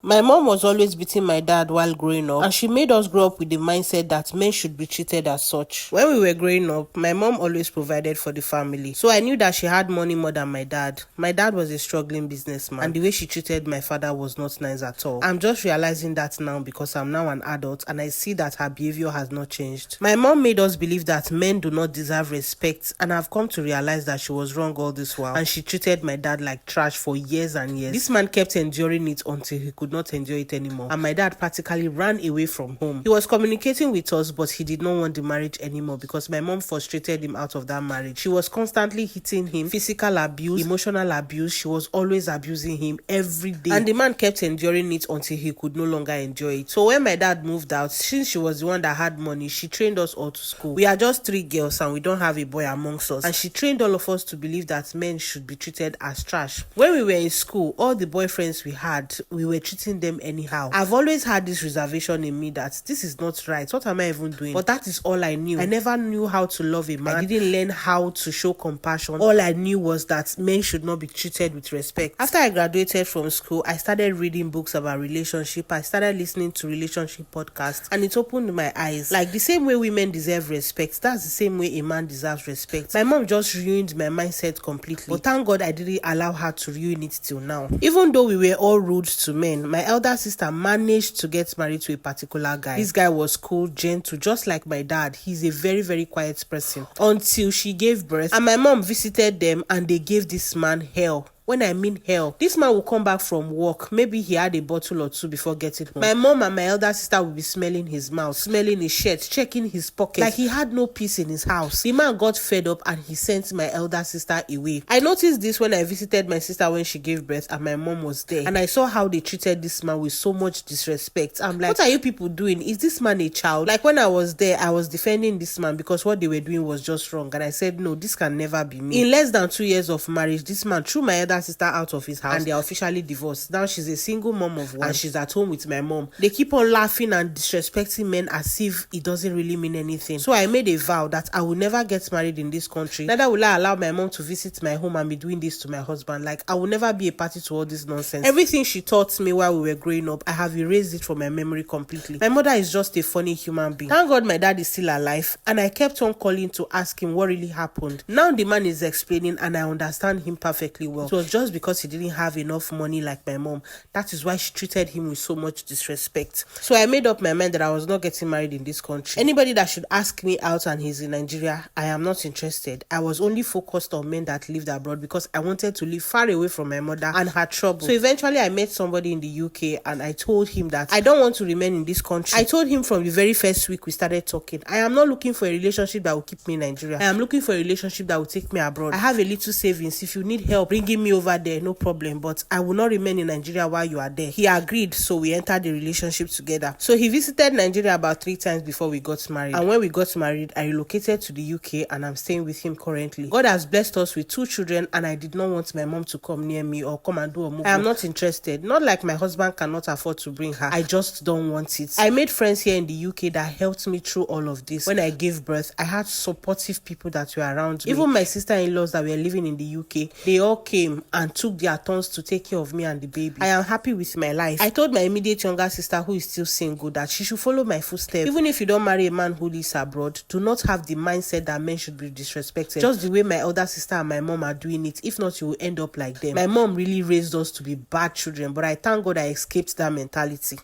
My mom was always beating my dad while growing up, and she made us grow up with the mindset that men should be treated as such. When we were growing up, my mom always provided for the family, so I knew that she had money more than my dad. My dad was a struggling businessman, and the way she treated my father was not nice at all. I'm just realizing that now because I'm now an adult and I see that her behavior has not changed. My mom made us believe that men do not deserve respect, and I've come to realize that she was wrong all this while, and she treated my dad like trash for years and years. This man kept enduring it until he could not endure it anymore, and my dad practically ran away from home. He was communicating with us, but he did not want the marriage anymore because my mom frustrated him out of that marriage. She was constantly hitting him, physical abuse, emotional abuse. She was always abusing him every day, and the man kept enduring it until he could no longer enjoy it. So when my dad moved out, since she was the one that had money, she trained us all to school. We are just 3 girls and we don't have a boy amongst us, and she trained all of us to believe that men should be treated as trash. When we were in school, all the boyfriends we had, we were treating them anyhow. I've always had this reservation in me that this is not right. What am I even doing? But that is all I knew. I never knew how to love a man. I didn't learn how to show compassion. All I knew was that men should not be treated with respect. After I graduated from school, I started reading books about relationship. I started listening to relationship podcasts, and it opened my eyes. Like the same way women deserve respect, that's the same way a man deserves respect. My mom just ruined my mindset completely, but thank God I didn't allow her to ruin it till now. Even though we were all rude to men, my elder sister managed to get married to a particular guy. This guy was cool, gentle, just like my dad. He's a very, very quiet person until she gave birth, and my mom visited them and they gave this man hell. When I mean hell, this man will come back from work. Maybe he had a bottle or two before getting home. My mom and my elder sister will be smelling his mouth, smelling his shirt, checking his pocket, like he had no peace in his house. The man got fed up and he sent my elder sister away. I noticed this when I visited my sister when she gave birth and my mom was there, and I saw how they treated this man with so much disrespect. I'm like, what are you people doing? Is this man a child? Like when I was there, I was defending this man because what they were doing was just wrong, and I said, no, this can never be me. In less than 2 years of marriage, this man threw my elder sister out of his house and they are officially divorced. Now she's a single mom of one and she's at home with my mom. They keep on laughing and disrespecting men as if it doesn't really mean anything. So I made a vow that I will never get married in this country. Neither will I allow my mom to visit my home and be doing this to my husband. Like, I will never be a party to all this nonsense. Everything she taught me while we were growing up, I have erased it from my memory completely. My mother is just a funny human being. Thank God my dad is still alive, and I kept on calling to ask him what really happened. Now the man is explaining and I understand him perfectly well. It was just because he didn't have enough money like my mom. That is why she treated him with so much disrespect. So I made up my mind that I was not getting married in this country. Anybody that should ask me out and he's in Nigeria, I am not interested. I was only focused on men that lived abroad because I wanted to live far away from my mother and her trouble. So eventually I met somebody in the UK and I told him that I don't want to remain in this country. I told him from the very first week we started talking, I am not looking for a relationship that will keep me in Nigeria. I am looking for a relationship that will take me abroad. I have a little savings. If you need help bringing me over there, no problem, but I will not remain in Nigeria while you are there. He agreed, so we entered the relationship together. So he visited Nigeria about 3 times before we got married, and when we got married, I relocated to the UK and I'm staying with him currently. God has blessed us with 2 children, and I did not want my mom to come near me or come and do a move. I am not interested. Not like my husband cannot afford to bring her. I just don't want it. I made friends here in the UK that helped me through all of this. When I gave birth, I had supportive people that were around me. Even my sister-in-laws that were living in the UK, they all came and took their turns to take care of me and the baby. I am happy with my life. I told my immediate younger sister, who is still single, that she should follow my footsteps. Even if you don't marry a man who lives abroad, do not have the mindset that men should be disrespected just the way my elder sister and my mom are doing it. If not, you will end up like them. My mom really raised us to be bad children, but I thank God I escaped that mentality.